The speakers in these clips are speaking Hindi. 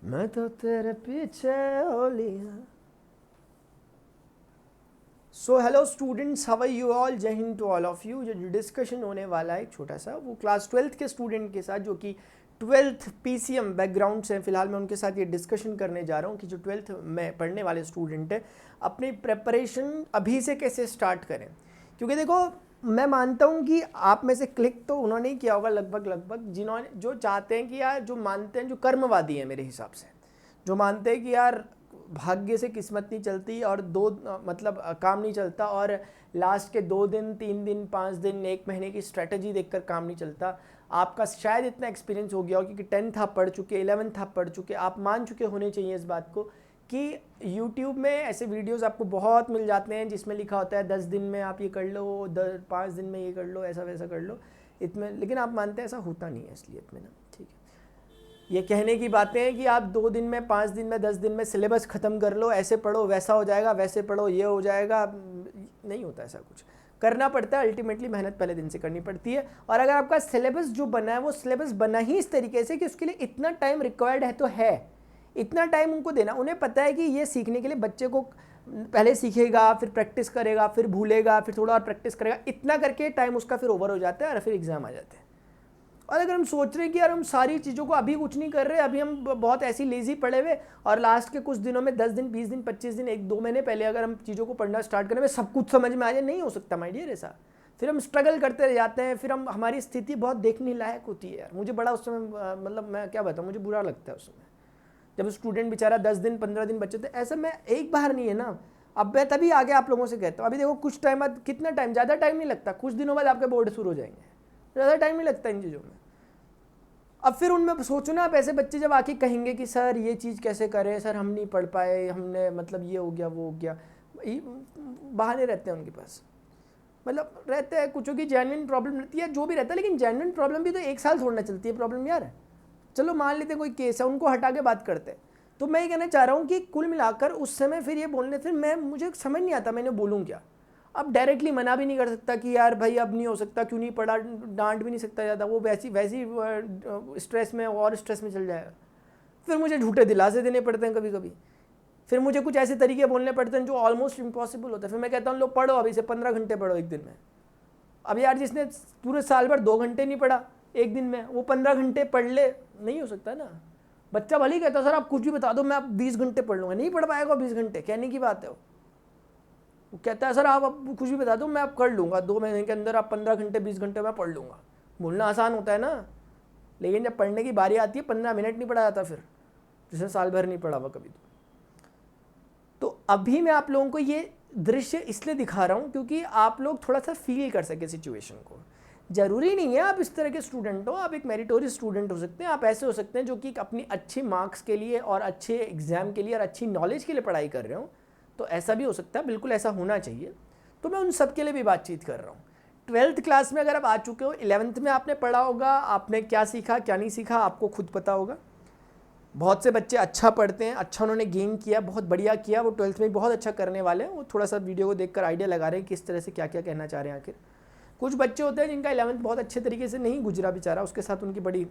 मैं तो तेरे पीछे हो लिया। So hello students, how are you all? जय हिंद टू ऑल ऑफ यू। जो डिस्कशन होने वाला है एक छोटा सा, वो क्लास 12th के स्टूडेंट के साथ, जो कि 12th पीसीएम बैकग्राउंड से फिलहाल मैं उनके साथ ये डिस्कशन करने जा रहा हूँ कि जो 12th में पढ़ने वाले स्टूडेंट है अपनी प्रेपरेशन अभी से कैसे स्टार्ट करें। क्योंकि देखो, मैं मानता हूँ कि आप में से क्लिक तो उन्होंने ही किया होगा लगभग जिन्होंने, जो चाहते हैं कि यार, जो मानते हैं, जो कर्मवादी हैं मेरे हिसाब से, जो मानते हैं कि यार भाग्य से किस्मत नहीं चलती और मतलब काम नहीं चलता, और लास्ट के 2 दिन 3 दिन 5 दिन 1 महीने की स्ट्रेटजी देखकर काम नहीं चलता। आपका शायद इतना एक्सपीरियंस हो गया हो क्योंकि 10th आप पढ़ चुके, 11th आप पढ़ चुके, आप मान चुके होने चाहिए इस बात को कि YouTube में ऐसे वीडियोस आपको बहुत मिल जाते हैं जिसमें लिखा होता है 10 दिन में आप ये कर लो, 5 दिन में ये कर लो, ऐसा वैसा कर लो इतने। लेकिन आप मानते हैं ऐसा होता नहीं है, इसलिए इतने ना, ठीक है। ये कहने की बातें हैं कि आप 2 दिन में, 5 दिन में, 10 दिन में सिलेबस ख़त्म कर लो, ऐसे पढ़ो वैसा हो जाएगा, वैसे पढ़ो ये हो जाएगा। नहीं होता ऐसा कुछ। करना पड़ता है, अल्टीमेटली मेहनत पहले दिन से करनी पड़ती है। और अगर आपका सिलेबस जो बना है वो सिलेबस बना ही इस तरीके से कि उसके लिए इतना टाइम रिक्वायर्ड है, तो है इतना टाइम उनको देना। उन्हें पता है कि ये सीखने के लिए बच्चे को पहले सीखेगा, फिर प्रैक्टिस करेगा, फिर भूलेगा, फिर थोड़ा और प्रैक्टिस करेगा, इतना करके टाइम उसका फिर ओवर हो जाता है और फिर एग्ज़ाम आ जाते हैं। और अगर हम सोच रहे हैं कि यार हम सारी चीज़ों को अभी कुछ नहीं कर रहे, अभी हम बहुत ऐसी लेज़ी पड़े हुए, और लास्ट के कुछ दिनों में 10 दिन 20 दिन 25 दिन 1-2 महीने पहले अगर हम चीज़ों को पढ़ना स्टार्ट करें, सब कुछ समझ में आ जाए, नहीं हो सकता माय डियर ऐसा। फिर हम स्ट्रगल करते रह जाते हैं, फिर हमारी स्थिति बहुत देखने लायक होती है यार। मुझे बड़ा उस समय मतलब मैं क्या बताऊँ, मुझे बुरा लगता है उस समय जब स्टूडेंट बेचारा 10 दिन 15 दिन बचे थे। ऐसा मैं एक बार नहीं है ना, अब मैं तभी आगे आप लोगों से कहता हूँ। अभी देखो कुछ टाइम बाद, कितना टाइम, ज़्यादा टाइम नहीं लगता, कुछ दिनों बाद आपके बोर्ड शुरू हो जाएंगे, ज़्यादा टाइम नहीं लगता इन चीज़ों में। अब फिर उनमें सोचो ना, आप ऐसे बच्चे जब आके कहेंगे कि सर ये चीज़ कैसे करें, सर हम नहीं पढ़ पाए, हमने मतलब ये हो गया वो हो गया, बहाने रहते हैं उनके पास, मतलब रहते हैं कुछ की जेन्युइन प्रॉब्लम रहती है, जो भी रहता है। लेकिन जेन्युइन प्रॉब्लम भी तो 1 साल थोड़ी ना चलती है प्रॉब्लम यार। चलो मान लेते हैं कोई केस है, उनको हटा के बात करते हैं। तो मैं ये कहना चाह रहा हूँ कि कुल मिलाकर उस समय फिर ये बोलने से मुझे समझ नहीं आता मैंने बोलूँ क्या। अब डायरेक्टली मना भी नहीं कर सकता कि यार भाई अब नहीं हो सकता, क्यों नहीं पढ़ा, डांट भी नहीं सकता ज़्यादा, वो वैसी स्ट्रेस में और स्ट्रेस में चल जाएगा। फिर मुझे झूठे दिलासे देने पड़ते हैं कभी कभी, फिर मुझे कुछ ऐसे तरीके बोलने पड़ते हैं जो ऑलमोस्ट इम्पॉसिबल होता है। फिर मैं कहता हूँ लो पढ़ो, अभी से 15 घंटे पढ़ो एक दिन में। अब यार जिसने पूरे साल भर 2 घंटे नहीं पढ़ा एक दिन में, वो 15 घंटे पढ़ ले, नहीं हो सकता ना। बच्चा भले ही कहता सर आप कुछ भी बता दो, मैं आप 20 घंटे पढ़ लूँगा, नहीं पढ़ पाएगा 20 घंटे, कहने की बात है। वो कहता है सर आप अब कुछ भी बता दो, मैं आप कर लूँगा 2 महीने के अंदर, आप 15 घंटे 20 घंटे मैं पढ़ लूँगा। बोलना आसान होता है ना, लेकिन जब पढ़ने की बारी आती है 15 मिनट नहीं पढ़ा जाता, फिर जिसने साल भर नहीं पढ़ा हुआ कभी। तो अभी मैं आप लोगों को ये दृश्य इसलिए दिखा रहा हूँ क्योंकि आप लोग थोड़ा सा फील कर सके सिचुएशन को। ज़रूरी नहीं है आप इस तरह के स्टूडेंट हो, आप एक मेरिटोरियस स्टूडेंट हो सकते हैं, आप ऐसे हो सकते हैं जो कि अपनी अच्छी मार्क्स के लिए और अच्छे एग्जाम के लिए और अच्छी नॉलेज के लिए पढ़ाई कर रहे हो। तो ऐसा भी हो सकता है, बिल्कुल ऐसा होना चाहिए। तो मैं उन सब के लिए भी बातचीत कर रहा हूँ। 12th क्लास में अगर आप आ चुके हो, 11th में आपने पढ़ा होगा, आपने क्या सीखा क्या नहीं सीखा आपको खुद पता होगा। बहुत से बच्चे अच्छा पढ़ते हैं, अच्छा उन्होंने गेन किया, बहुत बढ़िया किया, वो 12th में बहुत अच्छा करने वाले हैं। वो थोड़ा सा वीडियो को देखकर आइडिया लगा रहे हैं किस तरह से क्या क्या कहना चाह रहे हैं आखिर। कुछ बच्चे होते हैं जिनका 11th बहुत अच्छे तरीके से नहीं गुजरा बेचारा, उसके साथ उनकी बड़ी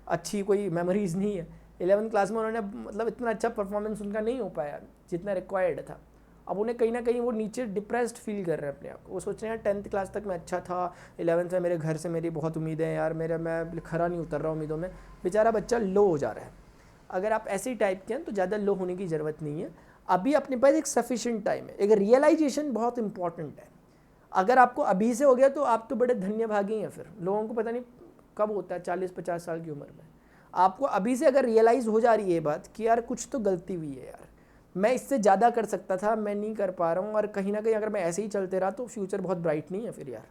अच्छी कोई मेमोरीज़ नहीं है। 11th क्लास में उन्होंने मतलब इतना अच्छा परफॉर्मेंस उनका नहीं हो पाया जितना रिक्वायर्ड था। अब उन्हें कहीं ना कहीं वो नीचे डिप्रेस्ड फील कर रहे हैं अपने आप को। वो सोच रहे हैं 10th क्लास तक मैं अच्छा था, 11th में मेरे घर से मेरी बहुत उम्मीदें हैं यार, मैं खरा नहीं उतर रहा उम्मीदों में। बेचारा बच्चा लो हो जा रहा है। अगर आप ऐसे ही टाइप के हैं तो ज़्यादा लो होने की ज़रूरत नहीं है। अभी अपने पास एक सफिशिएंट टाइम है, एक रियलाइजेशन बहुत इंपॉर्टेंट है। अगर आपको अभी से हो गया तो आप तो बड़े धन्य भागी हैं। फिर लोगों को पता नहीं कब होता है 40-50 साल की उम्र में। आपको अभी से अगर रियलाइज़ हो जा रही है ये बात कि यार कुछ तो गलती हुई है यार, मैं इससे ज़्यादा कर सकता था, मैं नहीं कर पा रहा हूँ, और कहीं ना कहीं अगर मैं ऐसे ही चलते रहा तो फ्यूचर बहुत ब्राइट नहीं है फिर यार,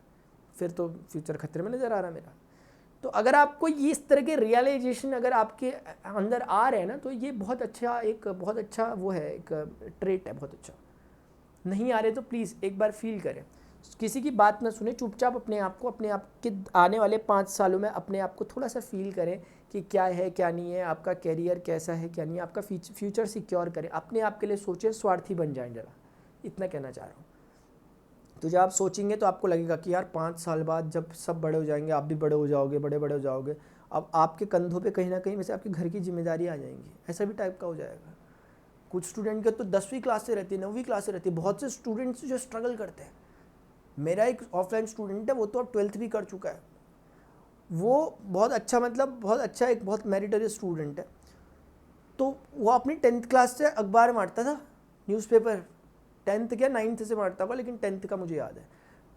फिर तो फ्यूचर खतरे में नज़र आ रहा मेरा। तो अगर आपको ये इस तरह के रियलाइजेशन अगर आपके अंदर आ रहे हैं ना, तो ये बहुत अच्छा वो है, एक ट्रेट है बहुत अच्छा। नहीं आ रहे तो प्लीज़ एक बार फील करें, किसी की बात ना सुने, चुपचाप अपने आप के आने वाले 5 सालों में अपने आप को थोड़ा सा फील करें कि क्या है क्या नहीं है, आपका कैरियर कैसा है क्या नहीं है, आपका फ्यूचर सिक्योर करें, अपने आप के लिए सोचें, स्वार्थी बन जाएं जरा, इतना कहना चाह रहा हूँ। तो जब आप सोचेंगे तो आपको लगेगा कि यार 5 साल बाद जब सब बड़े हो जाएंगे, आप भी बड़े हो जाओगे, बड़े हो जाओगे, अब आपके कंधों पे कहीं ना कहीं वैसे आपके घर की जिम्मेदारी आ जाएंगी, ऐसा भी टाइप का हो जाएगा। कुछ स्टूडेंट के तो 10वीं क्लास से रहती है, 9वीं क्लास से रहती है। बहुत से स्टूडेंट्स जो स्ट्रगल करते हैं, मेरा एक ऑफलाइन स्टूडेंट है, वो तो अब 12th भी कर चुका है, वो बहुत अच्छा, मतलब बहुत अच्छा, एक बहुत मेरिटोरियस स्टूडेंट है। तो वो अपनी 10th क्लास से अखबार मारता था, न्यूज़पेपर, 10th क्या 9th से मारता होगा, लेकिन 10th का मुझे याद है,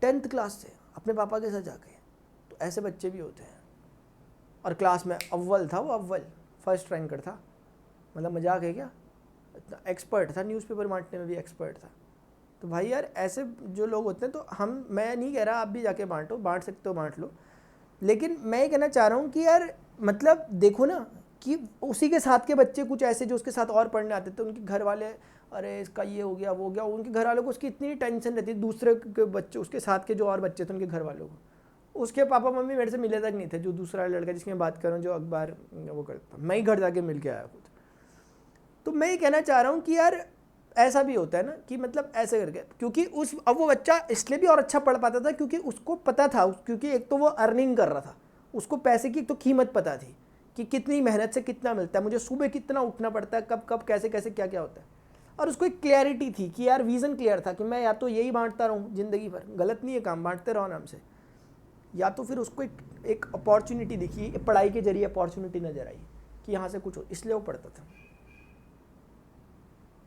10th क्लास से अपने पापा के साथ जाके। तो ऐसे बच्चे भी होते हैं। और क्लास में अव्वल था, वो अव्वल फर्स्ट रैंकर था, मतलब मजाक है क्या, इतना एक्सपर्ट था, न्यूज़पेपर बांटने में भी एक्सपर्ट था। तो भाई यार ऐसे जो लोग होते हैं, तो मैं नहीं कह रहा आप भी जाके बांटो, बांट सकते हो बांट लो, लेकिन मैं ये कहना चाह रहा हूँ कि यार मतलब देखो ना कि उसी के साथ के बच्चे कुछ ऐसे जो उसके साथ और पढ़ने आते थे, उनके घर वाले अरे इसका ये हो गया वो हो गया, उनके घर वालों को उसकी इतनी टेंशन रहती है, दूसरे के बच्चे उसके साथ के जो और बच्चे थे उनके घर वालों को, उसके पापा मम्मी मेरे से मिले तक नहीं थे। जो दूसरा लड़का जिसकी मैं बात कर रहा हूँ, जो अखबार वो करता, मैं ही घर जाके मिल के आया खुद। तो मैं ये कहना चाह रहा हूँ कि यार ऐसा भी होता है ना कि मतलब ऐसे करके, क्योंकि अब वो बच्चा इसलिए भी और अच्छा पढ़ पाता था क्योंकि उसको पता था, क्योंकि एक तो वो अर्निंग कर रहा था, उसको पैसे की तो कीमत पता थी कि कितनी मेहनत से कितना मिलता है, मुझे सुबह कितना उठना पड़ता है, कब कब कैसे कैसे क्या क्या होता है। और उसको एक क्लैरिटी थी कि यार विज़न क्लियर था कि मैं या तो यही बांटता रहूँ ज़िंदगी भर, गलत नहीं है काम, बांटते रहो नाम से, या तो फिर उसको एक अपॉर्चुनिटी दिखी, पढ़ाई के जरिए अपॉर्चुनिटी नज़र आई कि यहाँ से कुछ हो, इसलिए वो पढ़ता था।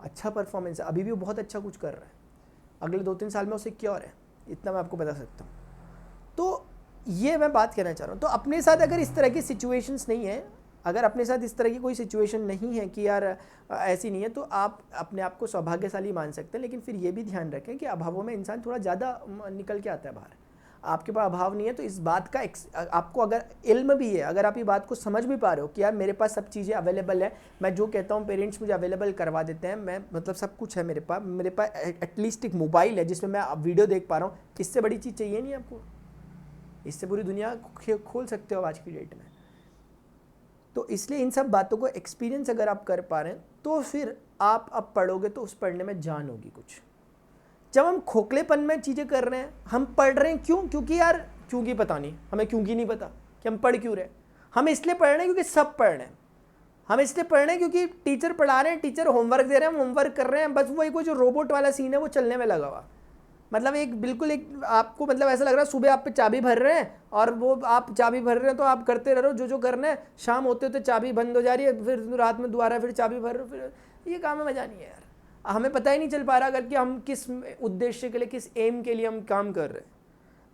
अच्छा परफॉर्मेंस है, अभी भी वो बहुत अच्छा कुछ कर रहा है, अगले 2-3 साल में वो सिक्योर है, इतना मैं आपको बता सकता हूँ। तो ये मैं बात कहना चाह रहा हूँ। तो अपने साथ अगर इस तरह की सिचुएशंस नहीं है, अगर अपने साथ इस तरह की कोई सिचुएशन नहीं है कि यार ऐसी नहीं है, तो आप अपने आप को सौभाग्यशाली मान सकते हैं। लेकिन फिर ये भी ध्यान रखें कि अभावों में इंसान थोड़ा ज़्यादा निकल के आता है बाहर। आपके पास अभाव नहीं है तो इस बात का आपको अगर इल्म भी है, अगर आप ये बात को समझ भी पा रहे हो कि यार मेरे पास सब चीज़ें अवेलेबल है, मैं जो कहता हूँ पेरेंट्स मुझे अवेलेबल करवा देते हैं, मैं मतलब सब कुछ है मेरे पास एटलीस्ट एक मोबाइल है जिसमें मैं वीडियो देख पा रहा हूँ, इससे बड़ी चीज़ चाहिए नहीं आपको, इससे पूरी दुनिया खोल सकते हो आज की डेट में। तो इसलिए इन सब बातों को एक्सपीरियंस अगर आप कर पा रहे हैं तो फिर आप अब पढ़ोगे तो उस पढ़ने में जान होगी कुछ। जब हम खोखलेपन में चीज़ें कर रहे हैं, हम पढ़ रहे हैं क्यों, क्योंकि यार क्योंकि पता नहीं हमें, क्योंकि नहीं पता कि हम पढ़ क्यों रहे हैं। हम इसलिए पढ़ रहे हैं क्योंकि सब पढ़ रहे हैं, हम इसलिए पढ़ रहे हैं क्योंकि टीचर पढ़ा रहे हैं, टीचर होमवर्क दे रहे हैं, हम होमवर्क कर रहे हैं। बस वो एक जो रोबोट वाला सीन है वो चलने में लगा हुआ, मतलब एक बिल्कुल एक आपको मतलब ऐसा लग रहा है सुबह आप पे चाबी भर रहे हैं और वो आप चाबी भर रहे हैं तो आप करते रह रहे हो जो करना है, शाम होते होते चाबी बंद हो जा रही है, फिर रात में दोबारा फिर चाबी भर रहे हो, फिर ये काम में मज़ा नहीं है यार। हमें पता ही नहीं चल पा रहा अगर कि हम किस उद्देश्य के लिए, किस एम के लिए हम काम कर रहे हैं।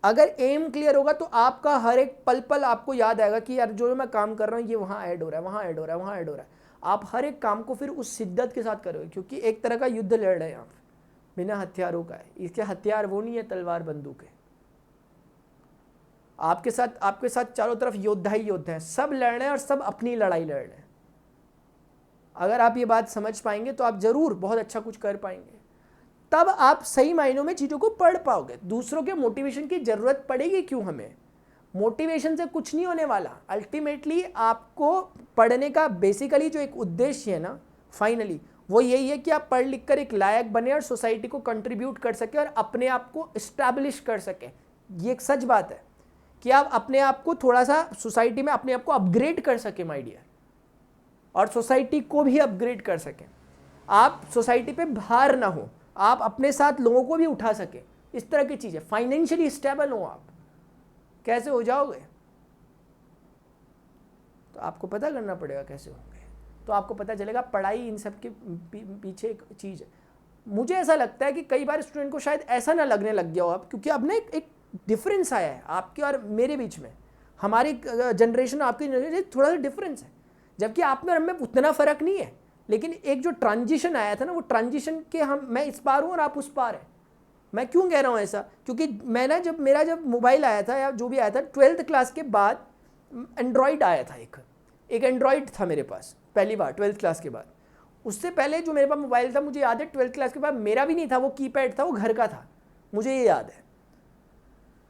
अगर एम क्लियर होगा तो आपका हर एक पल पल आपको याद आएगा कि यार जो मैं काम कर रहा हूँ ये वहाँ ऐड हो रहा है, वहाँ ऐड हो रहा है, वहाँ ऐड हो रहा है। आप हर एक काम को फिर उस शिद्दत के साथ करोगे, क्योंकि एक तरह का युद्ध लड़ रहे हैं यहाँ पर, बिना हथियारों का है। इसके हथियार वो नहीं है तलवार बंदूक है, आपके साथ चारों तरफ योद्धा ही योद्धा हैं, सब लड़ रहे हैं और सब अपनी लड़ाई लड़ रहे हैं। अगर आप ये बात समझ पाएंगे तो आप जरूर बहुत अच्छा कुछ कर पाएंगे, तब आप सही मायनों में चीज़ों को पढ़ पाओगे। दूसरों के मोटिवेशन की ज़रूरत पड़ेगी क्यों, हमें मोटिवेशन से कुछ नहीं होने वाला। अल्टीमेटली आपको पढ़ने का बेसिकली जो एक उद्देश्य है ना, फाइनली वो यही है कि आप पढ़ लिख कर एक लायक बने और सोसाइटी को कंट्रीब्यूट कर सके और अपने आप को इस्टेब्लिश कर सके। ये एक सच बात है कि आप अपने आप को थोड़ा सा सोसाइटी में अपने आप को अपग्रेड कर सके माय डियर, और सोसाइटी को भी अपग्रेड कर सकें। आप सोसाइटी पे भार ना हो, आप अपने साथ लोगों को भी उठा सके, इस तरह की चीज़ें। फाइनेंशियली स्टेबल हो आप, कैसे हो जाओगे तो आपको पता करना पड़ेगा कैसे होंगे, तो आपको पता चलेगा। पढ़ाई इन सब के पीछे एक चीज़ है। मुझे ऐसा लगता है कि कई बार स्टूडेंट को शायद ऐसा ना लगने लग गया हो अब, क्योंकि अब ना एक डिफरेंस आया है आपके और मेरे बीच में, हमारी जनरेशन आपकी जनरेशन थोड़ा सा डिफरेंस है, जबकि आप में और में उतना फ़र्क नहीं है। लेकिन एक जो ट्रांजिशन आया था ना, वो ट्रांजिशन के मैं इस पार हूँ और आप उस पार हैं। मैं क्यों कह रहा हूँ ऐसा, क्योंकि मैं ना जब मोबाइल आया था या जो भी आया था 12th क्लास के बाद एंड्रॉयड आया था, एक एंड्रॉयड था मेरे पास पहली बार 12th क्लास के बाद। उससे पहले जो मेरे पास मोबाइल था, मुझे याद है 12th क्लास के बाद मेरा भी नहीं था, वो कीपैड था, वो घर का था, मुझे ये याद है।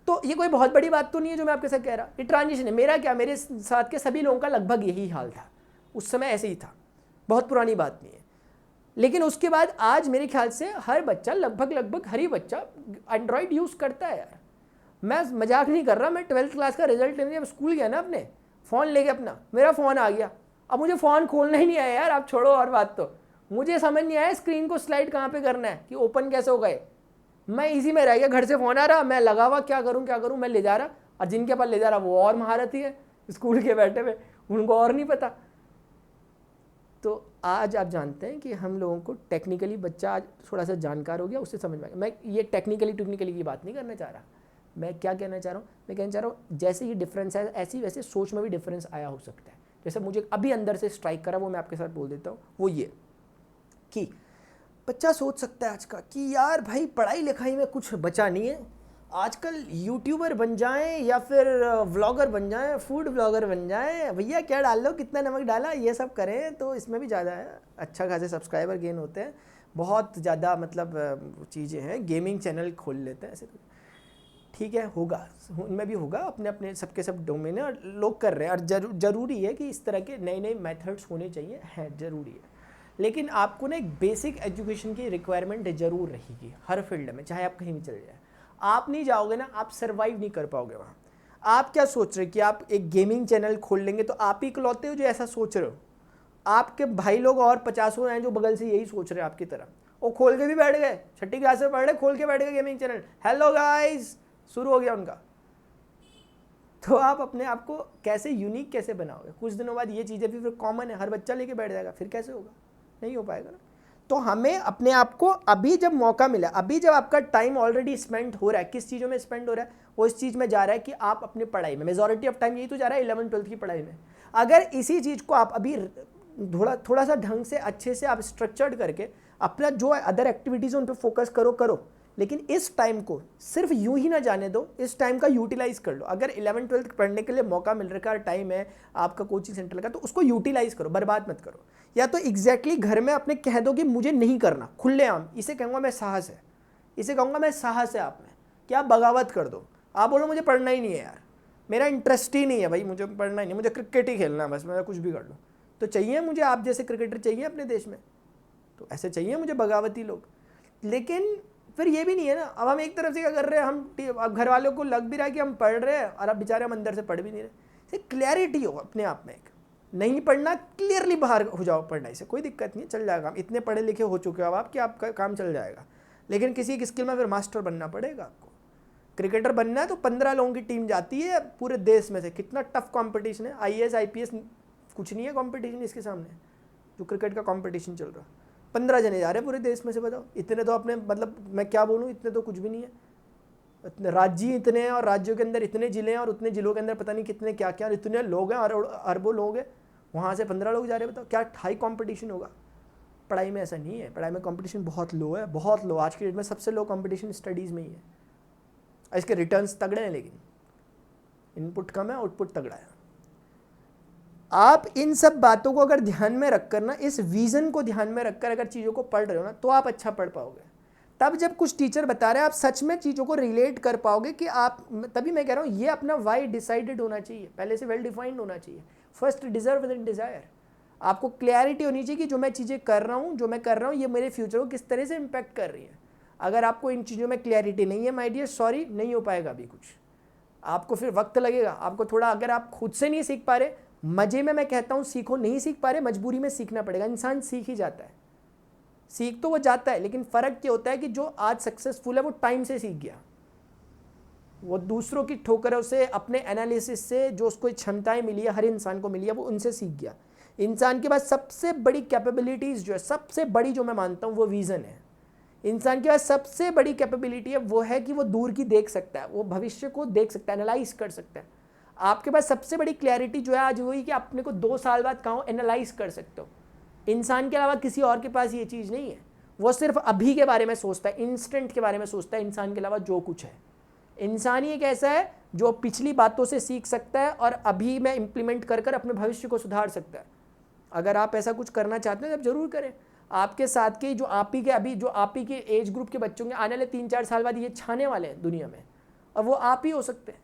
तो ये कोई बहुत बड़ी बात तो नहीं है जो मैं आपके साथ कह रहा, ये ट्रांजिशन है। मेरा क्या, मेरे साथ के सभी लोगों का लगभग यही हाल था, उस समय ऐसे ही था, बहुत पुरानी बात नहीं है। लेकिन उसके बाद आज मेरे ख्याल से हर बच्चा, लगभग हर ही बच्चा एंड्रॉयड यूज़ करता है यार। मैं मजाक नहीं कर रहा, मैं 12th क्लास का रिजल्ट लेने जब स्कूल गया ना अपने, फ़ोन लेके अपना, मेरा फ़ोन आ गया, अब मुझे फ़ोन खोलना ही नहीं आया यार, आप छोड़ो और बात, तो मुझे समझ नहीं आया स्क्रीन को स्लाइड कहाँ पे करना है कि ओपन कैसे हो गए। मैं इसी में रह गया, घर से फ़ोन आ रहा, मैं लगा हुआ क्या करूँ, मैं ले जा रहा, और जिनके पास ले जा रहा वो और महारथी है स्कूल के बैठे हुए, उनको और नहीं पता। तो आज आप जानते हैं कि हम लोगों को टेक्निकली बच्चा आज थोड़ा सा जानकार हो गया, उससे समझ में आ गया। मैं ये टेक्निकली की बात नहीं करना चाह रहा, मैं क्या कहना चाह रहा हूँ, मैं कहना चाह रहा हूँ जैसे ये डिफरेंस है ऐसी वैसे सोच में भी डिफरेंस आया हो सकता है। जैसे मुझे अभी अंदर से स्ट्राइक करा वो मैं आपके साथ बोल देता हूँ, वो ये कि बच्चा सोच सकता है आज का कि यार भाई पढ़ाई लिखाई में कुछ बचा नहीं है, आजकल यूट्यूबर बन जाएं या फिर व्लॉगर बन जाएं, फूड व्लॉगर बन जाएं, भैया क्या डाल लो, कितना नमक डाला, ये सब करें तो इसमें भी ज़्यादा है, अच्छा खासे सब्सक्राइबर गेन होते हैं, बहुत ज़्यादा मतलब चीज़ें हैं, गेमिंग चैनल खोल लेते हैं ऐसे। ठीक है, होगा, उनमें भी होगा, अपने अपने सबके सब डोमेन है और लोग कर रहे हैं, और ज़रूरी है कि इस तरह के नए नए मेथड्स होने चाहिए, है ज़रूरी है। लेकिन आपको ना एक बेसिक एजुकेशन की रिक्वायरमेंट ज़रूर रहेगी हर फील्ड में, चाहे आप कहीं भी चले जाए। आप नहीं जाओगे ना, आप सर्वाइव नहीं कर पाओगे वहाँ। आप क्या सोच रहे हैं कि आप एक गेमिंग चैनल खोल लेंगे, तो आप ही इकलौते हो जो ऐसा सोच रहे हो? आपके भाई लोग और 50 हैं जो बगल से यही सोच रहे हैं आपकी तरह, वो खोल के भी बैठ गए, छठी क्लास में पढ़ रहे, खोल के बैठ गए गेमिंग चैनल, हेलो गाइस, शुरू हो गया उनका। तो आप अपने आप को कैसे यूनिक कैसे बनाओगे? कुछ दिनों बाद ये चीज़ें भी फिर कॉमन है, हर बच्चा लेके बैठ जाएगा, फिर कैसे होगा? नहीं हो पाएगा ना। तो हमें अपने आप को अभी जब मौका मिला, अभी जब आपका टाइम ऑलरेडी स्पेंड हो रहा है, किस चीज़ों में स्पेंड हो रहा है? वो इस चीज़ में जा रहा है कि आप अपने पढ़ाई में, मेजॉरिटी ऑफ टाइम यही तो जा रहा है 11th-12th की पढ़ाई में। अगर इसी चीज़ को आप अभी थोड़ा सा ढंग से अच्छे से आप स्ट्रक्चर्ड करके अपना जो अदर एक्टिविटीज़ उन पर फोकस करो, लेकिन इस टाइम को सिर्फ यूं ही ना जाने दो, इस टाइम का यूटिलाइज कर लो। अगर 11th-12th पढ़ने के लिए मौका मिल रहा है, टाइम है आपका कोचिंग सेंटर का, तो उसको यूटिलाइज करो, बर्बाद मत करो। या तो एग्जैक्टली घर में अपने कह दो कि मुझे नहीं करना, खुलेआम, इसे कहूँगा मैं साहस है, इसे कहूँगा मैं साहस है आप में, कि आप बगावत कर दो। आप बोलो मुझे पढ़ना ही नहीं है यार, मेरा इंटरेस्ट ही नहीं है भाई, मुझे पढ़ना ही नहीं, मुझे क्रिकेट ही खेलना है बस, मैं कुछ भी कर लूँ। तो चाहिए मुझे आप जैसे क्रिकेटर चाहिए अपने देश में, तो ऐसे चाहिए मुझे बगावती लोग। लेकिन फिर ये भी नहीं है ना, अब हम एक तरफ से क्या कर रहे हैं, हम अब घर वालों को लग भी रहा है कि हम पढ़ रहे हैं, और अब बेचारे हम अंदर से पढ़ भी नहीं रहे। क्लैरिटी हो अपने आप में, एक नहीं पढ़ना, क्लियरली बाहर हो जाओ पढ़ाई से, कोई दिक्कत नहीं, चल जाएगा। इतने पढ़े लिखे हो चुके हो आप कि आपका काम चल जाएगा। लेकिन किसी एक स्किल में फिर मास्टर बनना पड़ेगा आपको। क्रिकेटर बनना है तो 15 लोगों की टीम जाती है पूरे देश में से, कितना टफ कॉम्पिटिशन है। IAS IPS कुछ नहीं है कॉम्पिटिशन इसके सामने, जो क्रिकेट का कॉम्पिटिशन चल रहा है। 15 जने जा रहे हैं पूरे देश में से, बताओ, इतने तो अपने, मतलब मैं क्या बोलूँ, इतने तो कुछ भी नहीं है। इतने राज्य इतने हैं, और राज्यों के अंदर इतने जिले हैं, और उतने जिलों के अंदर पता नहीं कितने क्या क्या, इतने लोग हैं, और अरबों लोग हैं, वहाँ से 15 लोग जा रहे हैं। बताओ क्या हाई कॉम्पिटिशन होगा। पढ़ाई में ऐसा नहीं है, पढ़ाई में कंपटीशन बहुत लो है, बहुत लो। आज की डेट में सबसे लो कंपटीशन स्टडीज़ में ही है। इसके रिटर्न्स तगड़े हैं, लेकिन इनपुट कम है, आउटपुट तगड़ा है। आप इन सब बातों को अगर ध्यान में रखकर ना, इस विज़न को ध्यान में रखकर अगर चीज़ों को पढ़ रहे हो ना, तो आप अच्छा पढ़ पाओगे। तब जब कुछ टीचर बता रहे हैं, आप सच में चीज़ों को रिलेट कर पाओगे कि आप, तभी मैं कह रहा हूँ ये अपना वाई डिसाइडेड होना चाहिए, पहले से वेल डिफाइंड होना चाहिए। First deserve then desire. आपको क्लैरिटी होनी चाहिए कि जो मैं चीज़ें कर रहा हूँ, ये मेरे फ्यूचर को किस तरह से इम्पैक्ट कर रही है। अगर आपको इन चीज़ों में क्लैरिटी नहीं है, माय डियर, सॉरी, नहीं हो पाएगा अभी कुछ। आपको फिर वक्त लगेगा, आपको थोड़ा, अगर आप खुद से नहीं सीख पा रहे, मजे में मैं कहता हूँ सीखो, नहीं सीख पा रहे, मजबूरी में सीखना पड़ेगा। इंसान सीख ही जाता है, सीख तो वो जाता है, लेकिन फ़र्क क्या होता है कि जो आज सक्सेसफुल है वो टाइम से सीख गया, वो दूसरों की ठोकरों से, अपने एनालिसिस से जो उसको क्षमताएं मिली है, हर इंसान को मिली है, वो उनसे सीख गया। इंसान के पास सबसे बड़ी कैपेबिलिटीज़ जो है, सबसे बड़ी जो मैं मानता हूँ, वो विज़न है। इंसान के पास सबसे बड़ी कैपेबिलिटी है वो है कि वो दूर की देख सकता है, वो भविष्य को देख सकता है, एनालाइज कर सकता है। आपके पास सबसे बड़ी क्लैरिटी जो है आज वही कि अपने को 2 साल बाद कहाँ एनालाइज कर सकते हो। इंसान के अलावा किसी और के पास ये चीज़ नहीं है। वो सिर्फ अभी के बारे में सोचता है, इंस्टेंट के बारे में सोचता है। इंसान के अलावा जो कुछ है, इंसान ही एक ऐसा है जो पिछली बातों से सीख सकता है और अभी में इम्प्लीमेंट कर कर अपने भविष्य को सुधार सकता है। अगर आप ऐसा कुछ करना चाहते हैं तब जरूर करें। आपके साथ के जो आप ही के, अभी जो आप ही के एज ग्रुप के बच्चों के आने वाले 3-4 साल बाद ये छाने वाले हैं दुनिया में, और वो आप ही हो सकते हैं।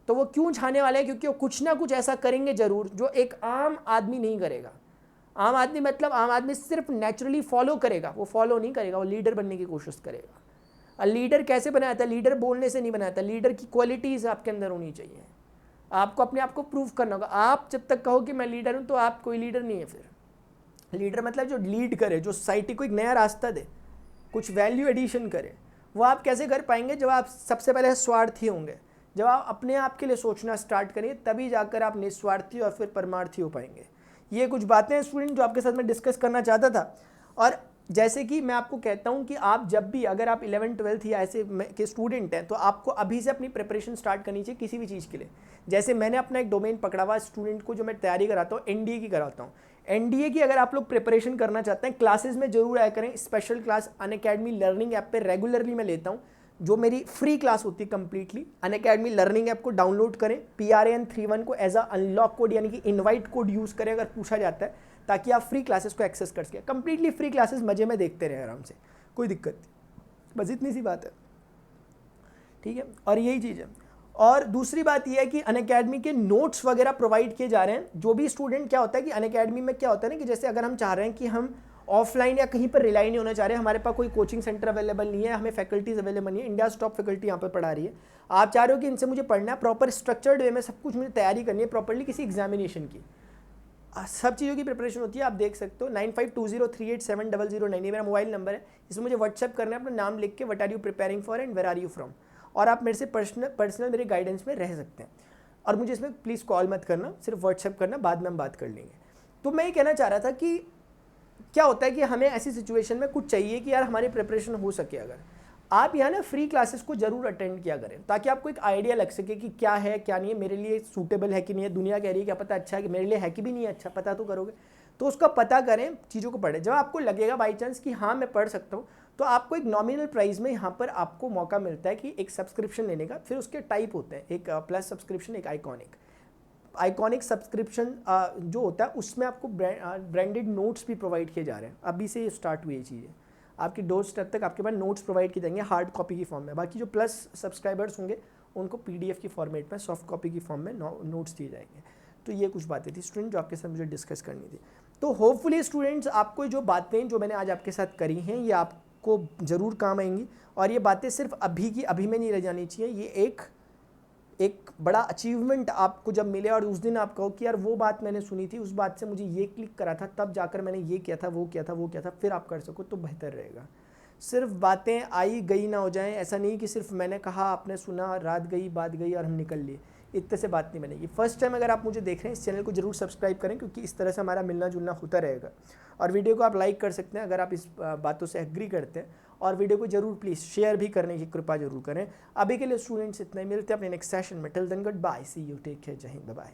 तो वो क्यों छाने वाले हैं? क्योंकि वो कुछ ना कुछ ऐसा करेंगे जरूर जो एक आम आदमी नहीं करेगा। आम आदमी मतलब आम आदमी सिर्फ नेचुरली फॉलो करेगा, वो फॉलो नहीं करेगा, वो लीडर बनने की कोशिश करेगा। और लीडर कैसे बनाया था? लीडर बोलने से नहीं बनाया था। लीडर की क्वालिटीज़ आपके अंदर होनी चाहिए। आपको अपने आप को प्रूव करना होगा। आप जब तक कहो कि मैं लीडर हूँ तो आप कोई लीडर नहीं है। फिर लीडर मतलब जो लीड करे, जो सोसाइटी को एक नया रास्ता दे, कुछ वैल्यू एडिशन करे। वो आप कैसे कर पाएंगे? जब आप सबसे पहले स्वार्थी होंगे, जब आप अपने आप के लिए सोचना स्टार्ट करेंगे, तभी जाकर आप निस्वार्थी और फिर परमार्थी हो पाएंगे। ये कुछ बातें हैं स्टूडेंट जो आपके साथ मैं डिस्कस करना चाहता था। और जैसे कि मैं आपको कहता हूं कि आप जब भी, अगर आप 11th-12th या ऐसे के स्टूडेंट हैं, तो आपको अभी से अपनी प्रिपरेशन स्टार्ट करनी चाहिए किसी भी चीज़ के लिए। जैसे मैंने अपना एक डोमेन पकड़ा हुआ स्टूडेंट को, जो मैं तैयारी कराता हूँ एनडीए की कराता हूँ। एनडीए की अगर आप लोग प्रिपरेशन करना चाहते हैं, क्लासेस में जरूर आया करें। Special class Unacademy learning app पे रेगुलरली मैं लेता हूँ, जो मेरी फ्री क्लास होती है कंप्लीटली। अनअकैडमी लर्निंग ऐप को डाउनलोड करें, PRAN31 को एज अ अनलॉक कोड यानी कि इनवाइट कोड यूज़ करें अगर पूछा जाता है, ताकि आप फ्री क्लासेस को एक्सेस कर सकें। कंप्लीटली फ्री क्लासेस मजे में देखते रहे आराम से, कोई दिक्कत नहीं। बस इतनी सी बात है, ठीक है। और यही चीज़ है। और दूसरी बात यह है कि अनअकैडमी के नोट्स वगैरह प्रोवाइड किए जा रहे हैं। जो भी स्टूडेंट, क्या होता है कि अनअकैडमी में क्या होता है ना, कि जैसे अगर हम चाह रहे हैं कि हम ऑफलाइन या कहीं पर रिलाई नहीं होना चाह रहे, हमारे पास कोई कोचिंग सेंटर अवेलेबल नहीं है, हमें फैकल्टीज अवेलेबल नहीं है, इंडिया टॉप फैकल्टी यहाँ पर पढ़ा रही है, आप चाह रहे हो कि इनसे मुझे पढ़ना है, प्रॉपर स्ट्रक्चर्ड वे में सब कुछ मुझे तैयारी करनी है प्रॉपरली किसी एग्जामिनेशन की, सब चीज़ों की प्रिपरेशन होती है। आप देख सकते हो 9520387009 ये मेरा मोबाइल नंबर है। इसमें मुझे व्हाट्सएप करना है, अपना नाम लिख के, what are you preparing for and where are you from, और आप मेरे से पर्सनल मेरे गाइडेंस में रह सकते हैं। और मुझे इसमें प्लीज़ कॉल मत करना, सिर्फ व्हाट्सएप करना, बाद में हम बात कर लेंगे। तो मैं ये कहना चाह रहा था कि क्या होता है कि हमें ऐसी सिचुएशन में कुछ चाहिए कि यार हमारी प्रिपरेशन हो सके। अगर आप यहाँ ना फ्री क्लासेस को जरूर अटेंड किया करें, ताकि आपको एक आइडिया लग सके कि क्या है क्या नहीं है, मेरे लिए सूटेबल है कि नहीं है, दुनिया कह रही है क्या पता अच्छा है, कि मेरे लिए है कि भी नहीं है अच्छा, पता तो करोगे। तो उसका पता करें, चीज़ों को पढ़ें। जब आपको लगेगा बाई चांस कि हाँ मैं पढ़ सकता हूँ, तो आपको एक नॉमिनल प्राइस में यहाँ पर आपको मौका मिलता है कि एक सब्सक्रिप्शन लेने का। फिर उसके टाइप होते हैं, एक प्लस सब्सक्रिप्शन, एक आइकॉनिक सब्सक्रिप्शन जो होता है, उसमें आपको ब्रांडेड नोट्स भी प्रोवाइड किए जा रहे हैं। अभी से ये स्टार्ट हुई ये चीज़ें, आपकी डोर स्टेप तक आपके पास नोट्स प्रोवाइड किए जाएंगे हार्ड कॉपी की फॉर्म में। बाकी जो प्लस सब्सक्राइबर्स होंगे उनको PDF की फॉर्मेट में, सॉफ्ट कॉपी की फॉर्म में नोट्स दिए जाएंगे। तो ये कुछ बातें थी स्टूडेंट जो आपके साथ मुझे डिस्कस करनी थी। तो होपफुली स्टूडेंट्स, आपको जो बातें जो मैंने आज आपके साथ करी हैं, ये आपको ज़रूर काम आएंगी। और ये बातें सिर्फ अभी की अभी में नहीं रह जानी चाहिए। ये एक बड़ा अचीवमेंट आपको जब मिले और उस दिन आप कहो कि यार वो बात मैंने सुनी थी, उस बात से मुझे ये क्लिक करा था, तब जाकर मैंने ये किया था, वो किया था, फिर आप कर सको तो बेहतर रहेगा। सिर्फ बातें आई गई ना हो जाएं। ऐसा नहीं कि सिर्फ मैंने कहा, आपने सुना, रात गई बात गई और हम निकल लिए, इतने से बात नहीं बनेगी। फर्स्ट टाइम अगर आप मुझे देख रहे हैं, इस चैनल को जरूर सब्सक्राइब करें, क्योंकि इस तरह से हमारा मिलना जुलना होता रहेगा। और वीडियो को आप लाइक कर सकते हैं अगर आप इस बातों से एग्री करते हैं, और वीडियो को जरूर प्लीज़ शेयर भी करने की कृपा जरूर करें। अभी के लिए स्टूडेंट्स इतना ही, मिलते हैं अपने नेक्स्ट सेशन में। Till then goodbye, see you, take care, जय हिंद, बाय।